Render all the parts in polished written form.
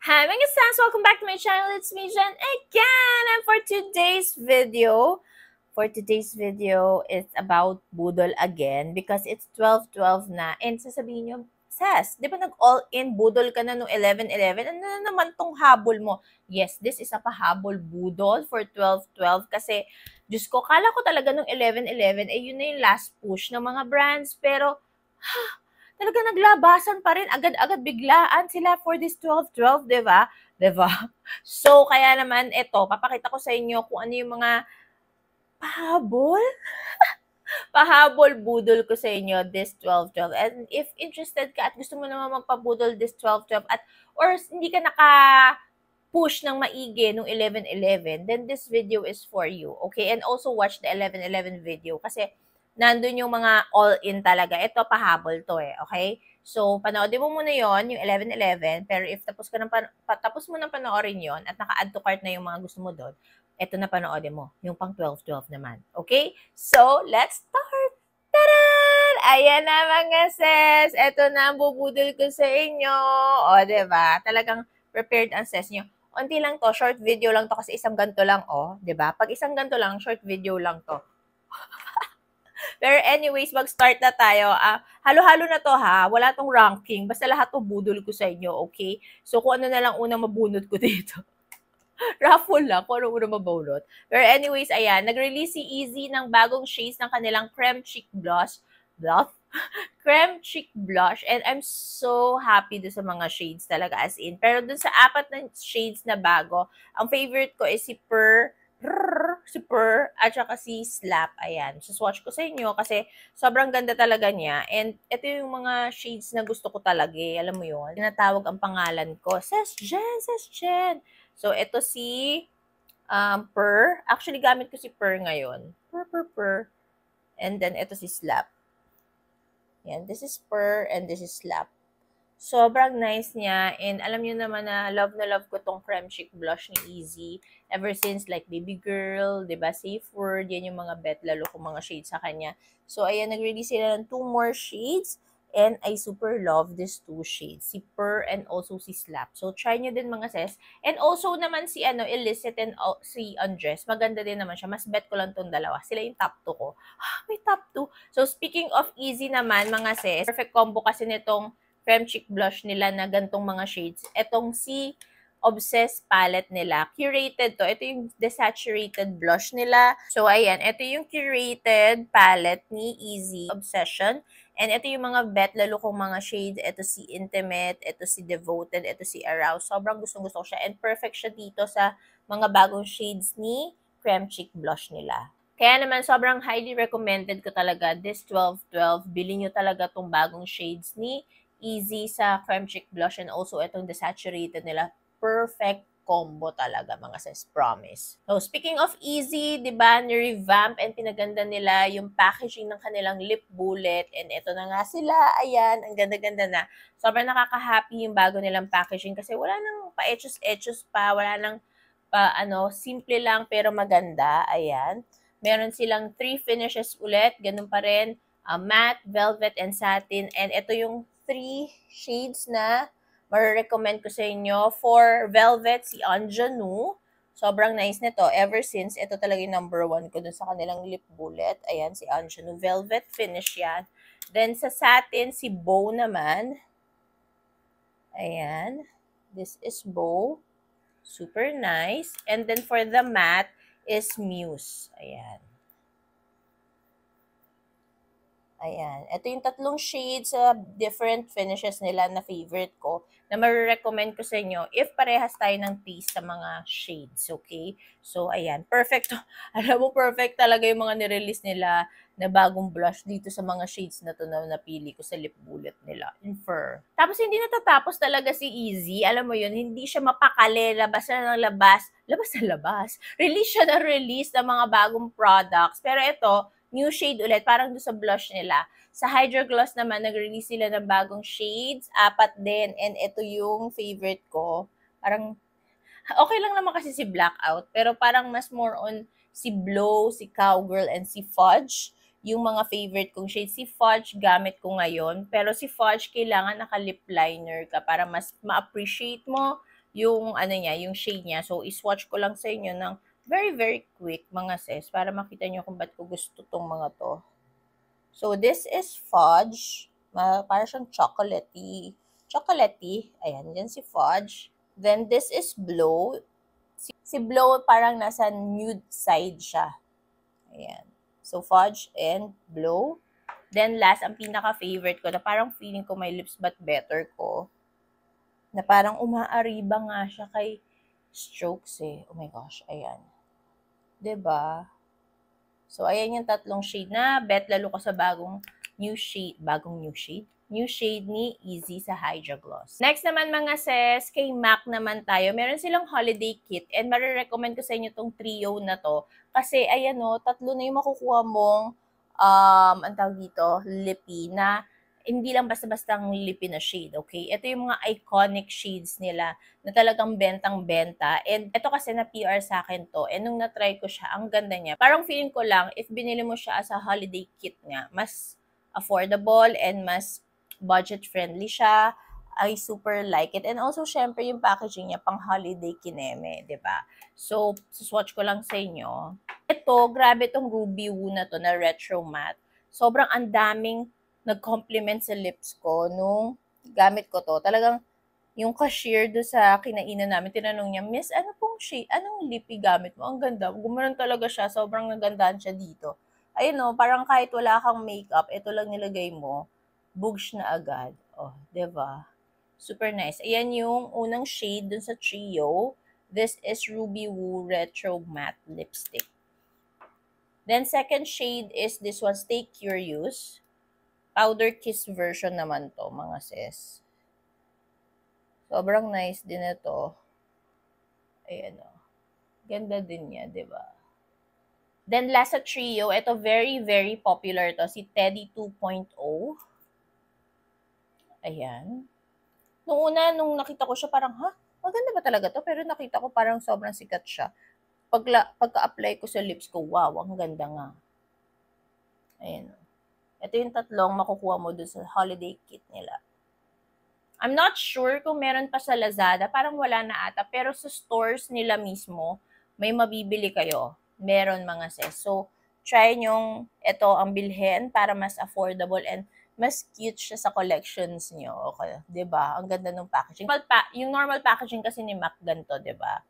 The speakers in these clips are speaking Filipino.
Hi mga stars! Welcome back to my channel. It's me, Jen, again! And for today's video, it's about budol again because it's 12-12 na. And sasabihin nyo, Sas, di ba nag-all-in budol ka na no 11-11? Ano na naman tong habol mo? Yes, this is a pahabol budol for 12-12 kasi, Diyos ko, kala ko talaga nung 11-11, yun na yung last push ng mga brands. Pero, talaga naglabasan pa rin. Agad-agad biglaan sila for this 12-12, di ba? Di ba? So, kaya naman, ito, papakita ko sa inyo kung ano yung mga pahabol? Pahabol budol ko sa inyo this 12-12. And if interested ka at gusto mo naman magpabudol this 12-12 at or hindi ka push ng maigi nung 11-11, then this video is for you. Okay? And also watch the 11-11 video kasi nandun yung mga all-in talaga. Ito, pahabol to okay? So, panoodin mo muna yon yung 11-11, pero if tapos mo nang panoorin yon at naka-add to cart na yung mga gusto mo doon, ito na panoodin mo, yung pang 12-12 naman. Okay? So, let's start! Taran! Ayan na mga sis! Ito na ang bubudol ko sa inyo. O, diba? Talagang prepared ang sis nyo. Unti lang to, short video lang to kasi isang ganto lang, diba? Pag isang ganto lang, short video lang to. Pero anyways, mag-start na tayo. Halo-halo na to ha. Wala tong ranking. Basta lahat to budol ko sa inyo, okay? So, kung ano na lang unang mabunot ko dito. Raffle lang kung ano unang mabunot. Pero anyways, ayan. Nag-release si Easy ng bagong shades ng kanilang Creme Cheek Blush. Creme Cheek Blush. And I'm so happy do sa mga shades talaga as in. Pero dun sa apat na shades na bago, ang favorite ko is si Purr, at saka si Slap. Ayan. Swatch ko sa inyo kasi sobrang ganda talaga niya. And ito yung mga shades na gusto ko talaga Alam mo yun? Tinatawag ang pangalan ko. Ses Jen. So, ito si Purr. Actually, gamit ko si Purr ngayon. Purr. And then, ito si Slap. Yan. This is Purr and this is Slap. Sobrang nice niya. And alam niyo naman na love ko tong Creme Cheek Blush ni Easy. Ever since like Baby Girl, diba? Safe Word. Yan yung mga bet lalo kong mga shades sa kanya. So, ayan, nag-release sila ng 2 more shades. And I super love these 2 shades. Si Purr and also si Slap. So, try nyo din mga sis. And also naman si Illicit and si Undress. Maganda din naman siya. Mas bet ko lang tong dalawa. Sila yung top 2 ko. May top 2. So, speaking of Easy naman mga sis, perfect combo kasi nitong Creme Cheek Blush nila na gantong mga shades. Etong si Obsessed palette nila. Curated to. Ito yung desaturated blush nila. So, ayan. Ito yung curated palette ni Easy Obsession. And ito yung mga bet, lalo kong mga shades. Ito si Intimate, ito si Devoted, ito si Arouse. Sobrang gustong-gusto ko siya. And perfect siya dito sa mga bagong shades ni Creme Cheek Blush nila. Kaya naman, sobrang highly recommended ko talaga this 12-12. Bilhin nyo talaga tong bagong shades ni Easy sa Creme Cheek Blush and also itong desaturated nila. Perfect combo talaga mga sis, promise. So, speaking of Easy, di ba, ni-revamp and pinaganda nila yung packaging ng kanilang lip bullet. And ito na nga sila, ayan, ang ganda-ganda na. Sobrang nakaka-happy yung bago nilang packaging kasi wala nang pa-etchos pa, wala nang simple lang pero maganda, ayan. Meron silang 3 finishes ulit, ganun pa rin, matte, velvet, and satin. And ito yung 3 shades na marirecommend ko sa inyo. For velvet, si Anjanu. Sobrang nice nito. Ever since, ito talaga yung number 1 ko dun sa kanilang lip bullet. Ayan, si Anjanu. Velvet finish yan. Then, sa satin, si Bow naman. Ayan. This is Bow. Super nice. And then, for the matte, is Muse. Ayan. Ayan. Ito yung 3 shades sa different finishes nila na favorite ko na marirecommend ko sa inyo if parehas tayo ng taste sa mga shades, okay? So, ayan. Perfect. Alam mo, perfect talaga yung mga nirelease nila na bagong blush dito sa mga shades na to na napili ko sa lip bullet nila. In Fur. Tapos, hindi natatapos talaga si Easy. Alam mo yun, hindi siya mapakali. Labas na ng labas. Labas na labas. Release siya na release ng mga bagong products. Pero ito, new shade ulit, parang doon sa blush nila. Sa Hydro Gloss naman, nag-release sila ng bagong shades, 4 din. And ito yung favorite ko. Parang, okay lang naman kasi si Blackout, pero parang mas more on si Blow, si Cowgirl, and si Fudge. Yung mga favorite kong shades. Si Fudge, gamit ko ngayon. Pero si Fudge, kailangan naka-lip liner ka para mas ma-appreciate mo yung ano niya, yung shade niya. So, iswatch ko lang sa inyo ng very, very quick, mga sis, para makita nyo kung ba't ko gusto tong mga to. So, this is fudge. Para siyang chocolatey. Chocolatey. Ayan, yan si fudge. Then, this is blow. Si blow parang nasa nude side siya. Ayan. So, fudge and blow. Then, last, ang pinaka-favorite ko, na parang feeling ko may lips but better ko, na parang umaariba nga siya kay Strokes eh. Oh my gosh, ayan. 'Di ba? So, ayan yung tatlong shade na bet lalo ko sa new shade ni Easy sa Hydra Gloss. Next naman mga sis, kay MAC naman tayo. Meron silang holiday kit and marirecommend ko sa inyo tong trio na to. Kasi ayan o, tatlo na yung makukuha mong ang tawag dito, lippy na hindi lang basta-bastang lippy na shade, okay? Ito yung mga iconic shades nila na talagang bentang-benta. And ito kasi na PR sa akin to. And nung na-try ko siya, ang ganda niya. Parang feeling ko lang, if binili mo siya as a holiday kit nga, mas affordable and mas budget-friendly siya. I super like it. And also, syempre, yung packaging niya pang holiday kineme, di ba? So, swatch ko lang sa inyo. Ito, grabe itong Ruby Woo na to, na retro matte. Sobrang ang daming nag-compliment sa lips ko nung gamit ko to. Talagang yung cashier do sa kinainan namin, tinanong niya, Miss, ano pong shade, anong lippy gamit mo? Ang ganda. Gumanon talaga siya. Sobrang nagandahan siya dito. Ayun no, parang kahit wala kang makeup, ito lang nilagay mo, bugs na agad. Oh, 'di ba? Super nice. Ayan yung unang shade dun sa trio. This is Ruby Woo Retro Matte Lipstick. Then second shade is this one, Stay Curious. Powder Kiss version naman to, mga sis. Sobrang nice din ito. Ayan o. Ganda din niya, di ba? Then last sa trio, ito very, very popular to, si Teddy 2.0. Ayan. Nung nakita ko siya, parang, maganda ba talaga to? Pero nakita ko parang sobrang sikat siya. Pagka-apply ko sa lips ko, wow, ang ganda nga. Ayan. Ito yung tatlong makukuha mo dun sa holiday kit nila. I'm not sure kung meron pa sa Lazada. Parang wala na ata. Pero sa stores nila mismo, may mabibili kayo. Meron mga sis. So, try nyong ito ang bilhin para mas affordable and mas cute siya sa collections nyo. Okay, 'di ba? Ang ganda ng packaging. Yung normal packaging kasi ni MAC ganito, 'di ba?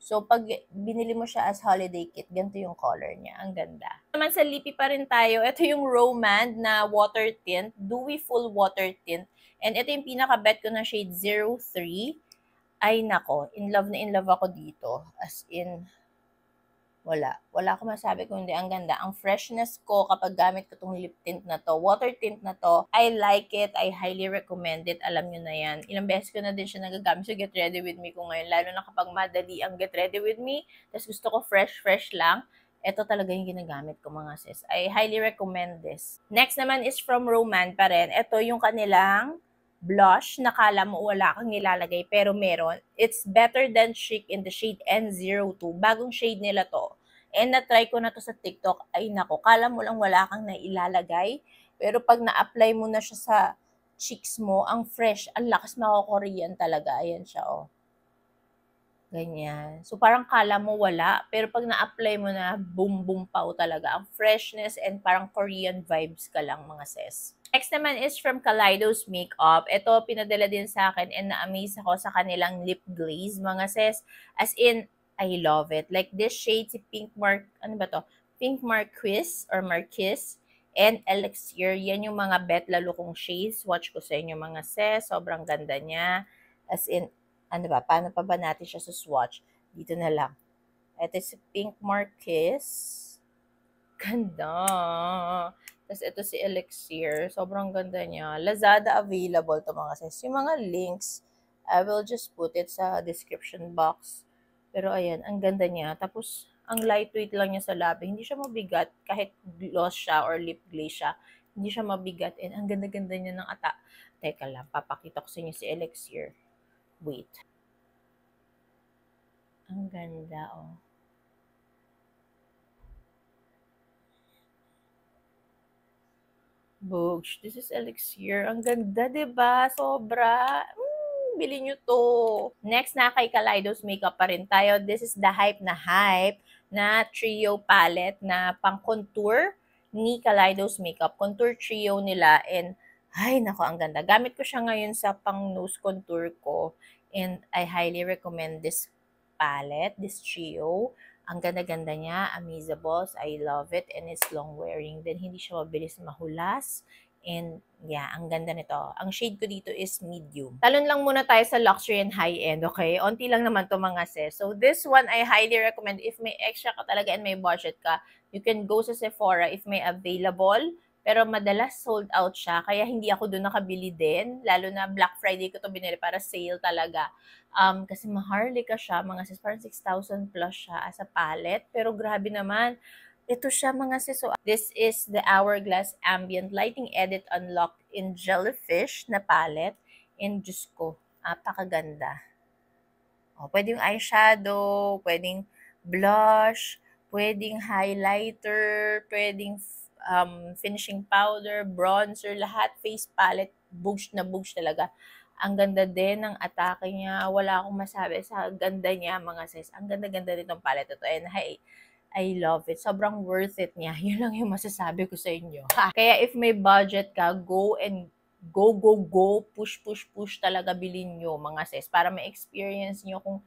So, pag binili mo siya as holiday kit, ganito yung color niya. Ang ganda. Naman sa lippy pa rin tayo. Ito yung Romand na water tint. Dewy Full Water Tint. And ito yung pinaka-bet ko na shade 03. Ay, nako. In love ako dito. As in, wala. Wala ko masabi kung hindi. Ang ganda. Ang freshness ko kapag gamit ko itong lip tint na to, water tint na to, I like it. I highly recommend it. Alam nyo na yan. Ilang beses ko na din siya nagagamit sa Get Ready With Me ko ngayon. Lalo na kapag madali ang Get Ready With Me. Tapos gusto ko fresh lang. Ito talaga yung ginagamit ko, mga sis. I highly recommend this. Next naman is from Romand pa rin. Ito yung kanilang blush. Nakala mo wala kang nilalagay pero meron. It's Better Than Chic in the shade N02. Bagong shade nila to. And na-try ko na to sa TikTok. Ay nako, kala mo lang wala kang nailalagay. Pero pag na-apply mo na siya sa cheeks mo, ang fresh, ang lakas mako-Korean talaga. Ayan siya, oh. Ganyan. So, parang kala mo wala, pero pag na-apply mo na, boom, boom pao talaga. Ang freshness and parang Korean vibes ka lang, mga sis. Next naman is from Kaleidos Makeup. Ito, pinadala din sa akin and na-amaze ako sa kanilang lip glaze, mga sis. As in, I love it. Like this shade, si Pink Marquise or Marquise and Elixir. Yan yung mga bet lalo kong shades. Watch ko sa inyo, mga sis. Sobrang ganda niya. As in, ano ba, paano pa ba natin siya sa swatch? Dito na lang. Ito si Pink Marquise. Ganda. Tapos ito si Elixir. Sobrang ganda niya. Lazada available to, mga sis. Yung mga links, I will just put it sa description box. Pero ayan, ang ganda niya. Tapos, ang lightweight lang niya sa labi. Hindi siya mabigat. Kahit gloss siya or lip glaze siya, hindi siya mabigat. And ang ganda-ganda niya ng ata. Teka lang, papakita ko sa inyo si Elixir. Wait. Ang ganda, oh. Boosh. This is Elixir. Ang ganda, diba? Sobra. Bili nyo to. Next na kay Kaleidos Makeup pa rin tayo. This is the hype na trio palette na pang contour ni Kaleidos Makeup. Contour trio nila and ay, nako, ang ganda. Gamit ko siya ngayon sa pang nose contour ko. And I highly recommend this palette, this trio. Ang ganda-ganda niya, Amazables. I love it and it's long wearing. Then, hindi siya mabilis mahulas. And yeah, ang ganda nito. Ang shade ko dito is medium. Talon lang muna tayo sa luxury and high-end, okay? Onti lang naman to mga sis. So this one, I highly recommend. If may extra ka talaga and may budget ka, you can go sa Sephora if may available. Pero madalas sold out siya, kaya hindi ako doon nakabili din. Lalo na Black Friday ko to binili para sale talaga. Kasi maharlika siya, mga sis, parang 6,000 plus siya as a palette. Pero grabe naman, ito siya mga sis. So, this is the Hourglass Ambient Lighting Edit Unlocked in Jellyfish na palette. And Diyos ko, napakaganda. O, pwedeng eyeshadow, pwedeng blush, pwedeng highlighter, pwedeng finishing powder, bronzer, lahat, face palette, bugs na bugs talaga. Ang ganda din ng atake niya. Wala akong masabi sa ganda niya, mga sis. Ang ganda-ganda nitong palette ito. And I love it. Sobrang worth it niya. Yun lang yung masasabi ko sa inyo. Kaya if may budget ka, go, push talaga bilhin nyo, mga sis, para ma-experience nyo kung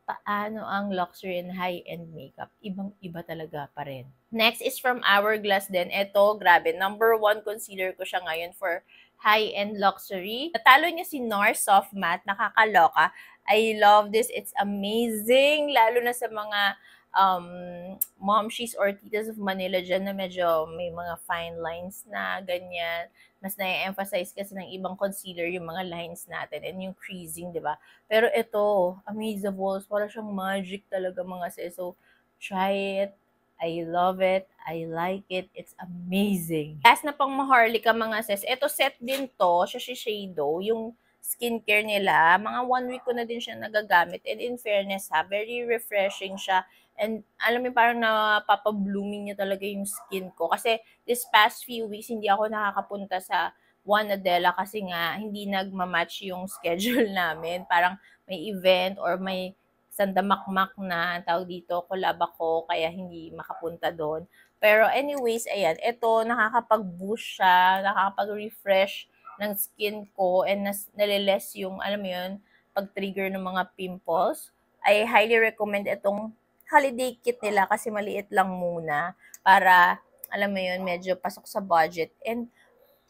paano ang luxury and high-end makeup. Ibang-iba talaga pa rin. Next is from Hourglass din. Ito, grabe. Number 1 concealer ko siya ngayon for high-end luxury. Natalo niya si NARS Soft Matte. Nakakaloka. I love this. It's amazing. Lalo na sa mga momshies or titas of Manila dyan na medyo may mga fine lines na ganyan. Mas na-emphasize kasi ng ibang concealer yung mga lines natin and yung creasing, di ba? Pero ito, Amazables, para siyang magic talaga mga sis. So, try it. I love it. I like it. It's amazing. Last na pang maharlika mga sis. Ito set din to, siya si Shadow, yung skincare nila. Mga 1 week ko na din siya nagagamit. And in fairness ha, very refreshing siya. And alam mo, parang napapa-blooming niya talaga yung skin ko. Kasi this past few weeks, hindi ako nakakapunta sa Juan Adela kasi nga hindi nagmamatch yung schedule namin. Parang may event or may sandamakmak na tawag dito, collab ako, kaya hindi makapunta doon. Pero anyways, ayan, ito nakakapag-boost siya, nakakapag-refresh ng skin ko and naliless yung, alam mo yun, pag-trigger ng mga pimples. I highly recommend itong holiday kit nila kasi maliit lang muna para, alam mo yun, medyo pasok sa budget. And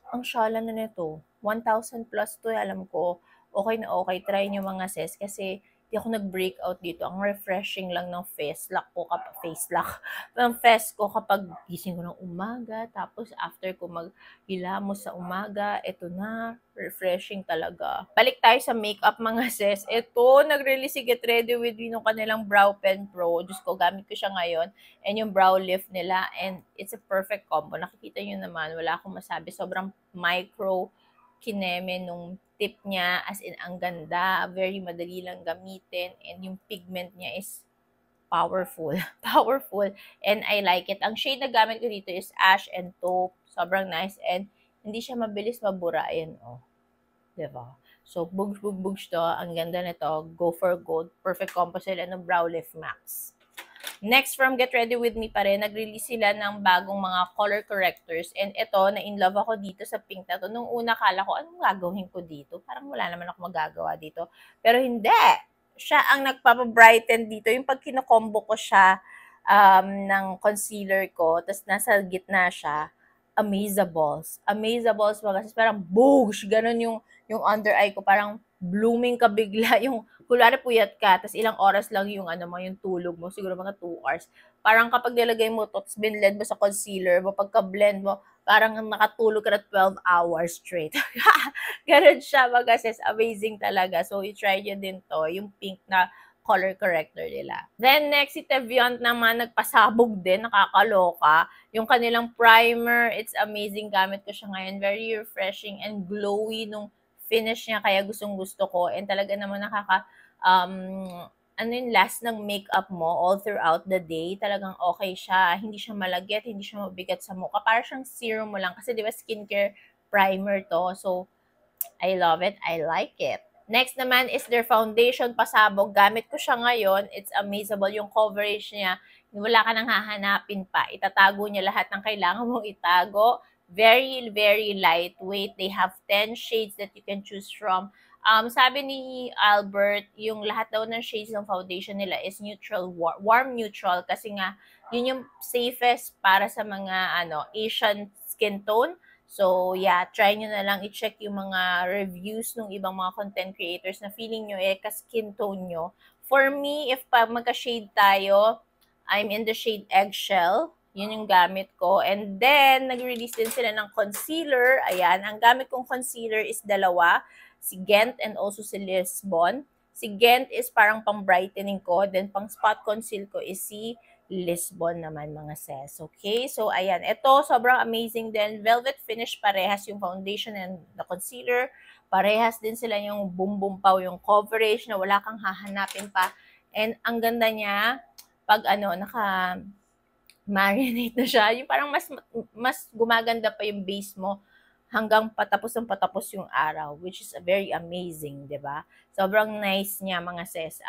ang syala na nito, 1,000 plus to, alam ko, okay na okay. Try nyo mga sis kasi di ako nag-breakout dito. Ang refreshing lang ng face lock ng face ko kapag gising ko ng umaga. Tapos after ko maghilamos sa umaga, ito na, refreshing talaga. Balik tayo sa makeup mga sis. Ito, nag-release si Get Ready With Me nung kanilang Brow Pen Pro. Diyos ko, gamit ko siya ngayon. And yung brow lift nila. And it's a perfect combo. Nakikita nyo naman, wala akong masabi. Sobrang micro kineme nung tip niya, as in ang ganda, very madali lang gamitin, and yung pigment niya is powerful. Powerful. And I like it. Ang shade na gamit ko dito is Ash and Taupe. Sobrang nice. And hindi siya mabilis mabura. Ayan, oh. Diba? So, bugs to. Ang ganda nito. Go for gold. Perfect combo sila ng Brow Lift Max. Next, from Get Ready With Me pa rin, nag-release sila ng bagong mga color correctors. And ito, na-in-love ako dito sa pink na to. Nung una, kala ko, anong gagawin ko dito? Parang wala naman ako magagawa dito. Pero hindi. Siya ang nagpapabrighten dito. Yung pag kinokombo ko siya ng concealer ko, tapos nasa gitna siya, Amazables. Amazables, mga sis, parang boosh! Ganon yung under eye ko. Parang blooming ka bigla. Yung kunwari puyat ka, tapos ilang oras lang yung yung tulog mo, siguro mga 2 hours. Parang kapag nilagay mo to, tapos binlend mo sa concealer mo, pagka-blend mo, parang nakatulog ka na 12 hours straight. Ganun siya, mga sis. Amazing talaga. So, i-try nyo din to, yung pink na color corrector nila. Then, next, si Teviant naman, nagpasabog din, nakakaloka. Yung kanilang primer, it's amazing. Gamit ko siya ngayon. Very refreshing and glowy nung finish niya, kaya gustong-gusto ko. And talaga naman last ng makeup mo all throughout the day, talagang okay siya. Hindi siya malagit, hindi siya mabigat sa mukha. Para siyang serum mo lang. Kasi di ba skincare primer to. So, I love it. I like it. Next naman is their foundation pasabog. Gamit ko siya ngayon. It's amazable yung coverage niya. Wala ka nang hahanapin pa. Itatago niya lahat ng kailangan mong itago. Very, very lightweight. They have 10 shades that you can choose from. Sabi ni Albert, yung lahat daw ng shades ng foundation nila is neutral, warm neutral. Kasi nga, yun yung safest para sa mga Asian skin tone. So, yeah, try nyo na lang i-check yung mga reviews ng ibang mga content creators na feeling nyo ka-skin tone nyo. For me, if magka-shade tayo, I'm in the shade Eggshell. Yun yung gamit ko. And then, nag-release din sila ng concealer. Ayan, ang gamit kong concealer is dalawa. Si Ghent and also si Lisbon. Si Ghent is parang pang-brightening ko. Then, pang-spot conceal ko is si Lisbon naman mga sis. Okay? So, ayan. Ito, sobrang amazing din. Velvet finish parehas yung foundation and the concealer. Parehas din sila yung boom boom pow yung coverage na wala kang hahanapin pa. And ang ganda niya, pag naka-marinate na siya, yung parang mas gumaganda pa yung base mo hanggang patapos yung araw, which is very amazing, di ba? Sobrang nice niya mga sis.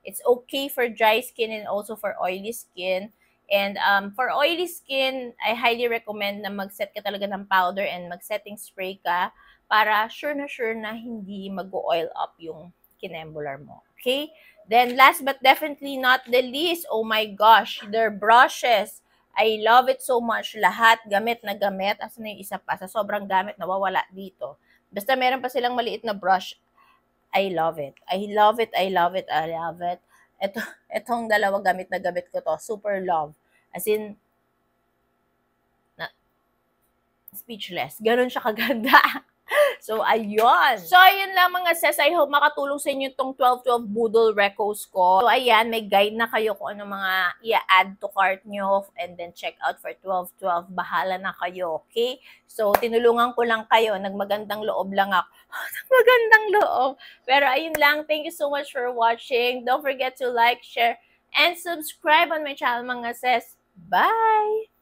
It's okay for dry skin and also for oily skin. And for oily skin, I highly recommend na mag-set ka talaga ng powder and mag-setting spray ka para sure na hindi mag-oil up yung kinembular mo. Okay? Then last but definitely not the least, oh my gosh, their brushes. I love it so much. Lahat gamit na gamit. Asan na yung isa pa? Sa sobrang gamit, nawawala dito. Basta meron pa silang maliit na brush. I love it. I love it. I love it. I love it. Itong dalawa gamit na gamit ko to. Super love. As in, speechless. Ganon siya kaganda. So, ayun. So, ayun lang mga sis. I hope makatulong sa inyo itong 12-12 Boodle Recos ko. So, ayan. May guide na kayo kung ano mga i-add to cart nyo. And then, check out for 12-12. Bahala na kayo. Okay? So, tinulungan ko lang kayo. Nagmagandang loob lang ako. Nagmagandang loob. Pero, ayun lang. Thank you so much for watching. Don't forget to like, share, and subscribe on my channel mga sis. Bye!